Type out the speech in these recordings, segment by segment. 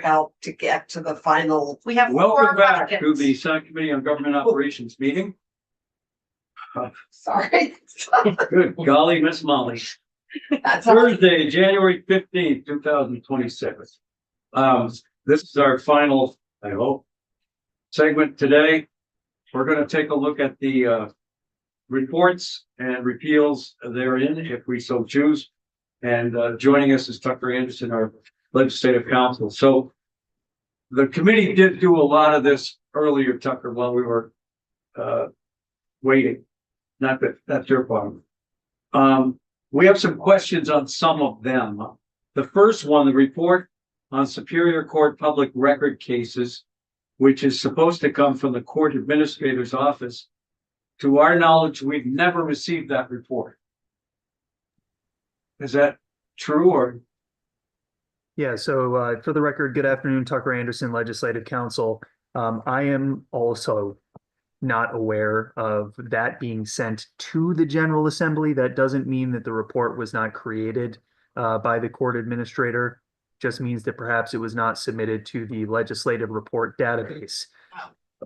help to get to the final. We have Welcome four back to questions. the Subcommittee on Government Operations meeting. Sorry. Good golly, Miss Molly. That's all. Thursday, January 15th, 2026. This is our final, I hope, segment today. We're going to take a look at the reports and repeals therein, if we so choose. And joining us is Tucker Anderson, our legislative counsel. So the committee did do a lot of this earlier, Tucker, while we were waiting. Not that that's your problem. We have some questions on some of them. The first one, the report on Superior Court public record cases, which is supposed to come from the court administrator's office. To our knowledge, we've never received that report. Is that true or? Yeah, so for the record, good afternoon, Tucker Anderson, Legislative Counsel. I am also not aware of that being sent to the General Assembly. That doesn't mean that the report was not created by the court administrator. Just means that perhaps it was not submitted to the legislative report database.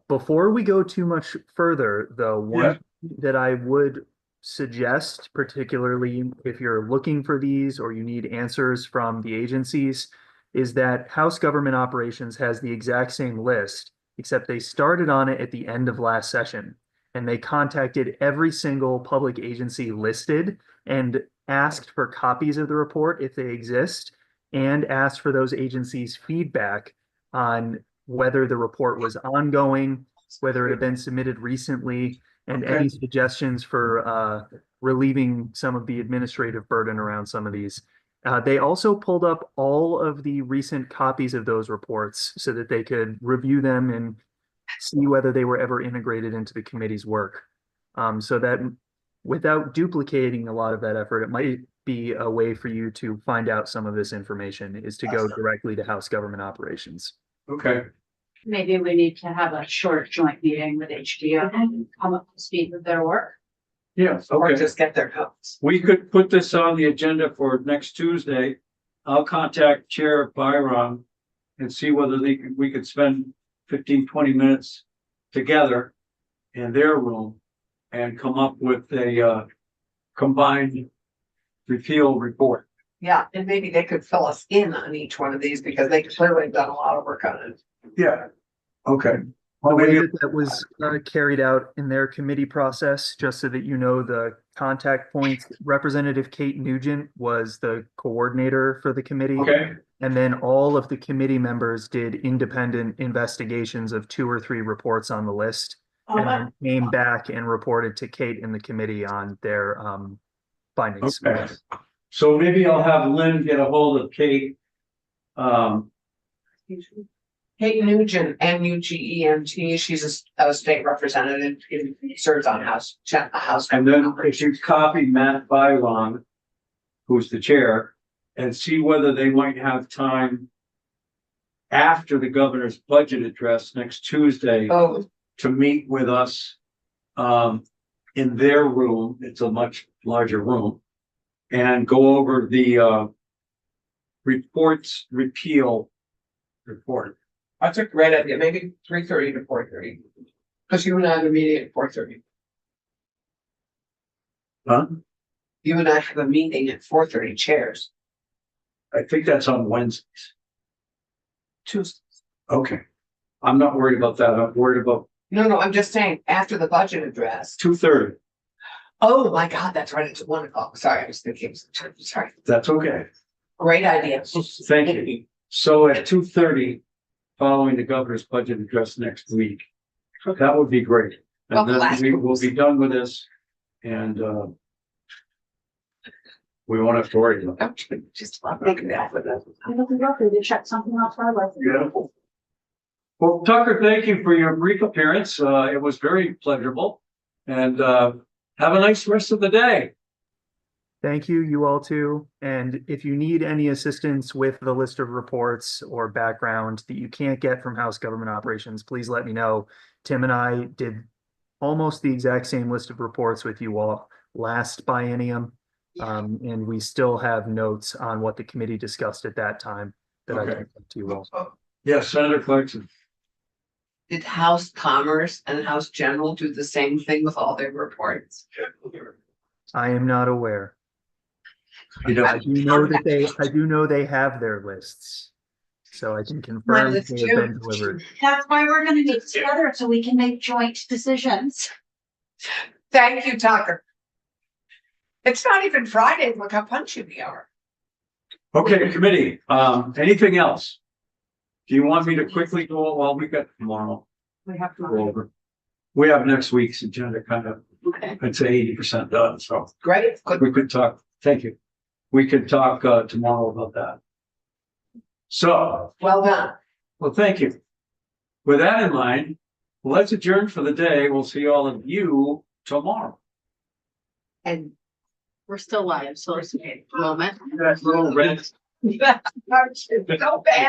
Before we go too much further, though, one that I would suggest, particularly if you're looking for these or you need answers from the agencies, is that House Government Operations has the exact same list, except they started on it at the end of last session, and they contacted every single public agency listed and asked for copies of the report if they exist, and asked for those agencies' feedback on whether the report was ongoing, whether it had been submitted recently, and any suggestions for relieving some of the administrative burden around some of these. They also pulled up all of the recent copies of those reports so that they could review them and see whether they were ever integrated into the committee's work. So that without duplicating a lot of that effort, it might be a way for you to find out some of this information is to go directly to House Government Operations. Okay. Maybe we need to have a short joint meeting with HDO and come up to speed with their work. Yes. Or Okay. just get their notes. We could put this on the agenda for next Tuesday. I'll contact Chair Byron and see whether we could spend 15, 20 minutes together in their room and come up with a combined repeal report. Yeah, and maybe they could fill us in on each one of these because they clearly have done a lot of work on it. Yeah. Okay. The Well, way maybe, that was carried out in their committee process, just so that you know the contact points, Representative Kate Nugent was the coordinator for the committee. okay. And then all of the committee members did independent investigations of 2 or 3 reports on the list. And then came back and reported to Kate and the committee on their findings. Okay. So maybe I'll have Lynn get a hold of Kate. Kate Nugent, Nugent, she's a state representative, serves on House. And then if you copy Matt Byron, who's the chair, and see whether they might have time after the governor's budget address next Tuesday to meet with us in their room. It's a much larger room, and go over the reports repeal report. That's a great idea, maybe 3:30 to 4:30. Because you and I have a meeting at 4:30. Huh? You and I have a meeting at 4:30 chairs. I think that's on Wednesdays. Tuesdays. Okay. I'm not worried about that. I'm worried about No, I'm just saying, after the budget address. 2:30. Oh my God, that's right, it's 1 o'clock. Sorry, I was thinking, sorry. That's okay. Great idea. Thank you. So at 2:30, following the governor's budget address next week, that would be great. Well, And then we will be done with this, and we won't have to worry about it. Just love making that with us. I'm looking roughly to check something off our list. Beautiful. Well, Tucker, thank you for your brief appearance. It was very pleasurable, and have a nice rest of the day. Thank you, you all too. And if you need any assistance with the list of reports or background that you can't get from House Government Operations, please let me know. Tim and I did almost the exact same list of reports with you all last biennium. And we still have notes on what the committee discussed at that time that I can send to you all. Yes, Senator Clarkson. Did House Commerce and House General do the same thing with all their reports? I am not aware. You know, I do know they have their lists. So I can confirm list they have too. been delivered. That's why we're gonna get together so we can make joint decisions. Thank you, Tucker. It's not even Friday. Look how punchy we are. okay, committee, anything else? Do you want me to quickly go, well, we got tomorrow, We have go to. over. We have next week's agenda kind of, Okay, I'd say 80% done, so great. Good. we could talk, thank you. We could talk, tomorrow about that. So, Well done. well, thank you. With that in mind, let's adjourn for the day. We'll see all of you tomorrow. And We're still live, so it's a moment. That little red so bad.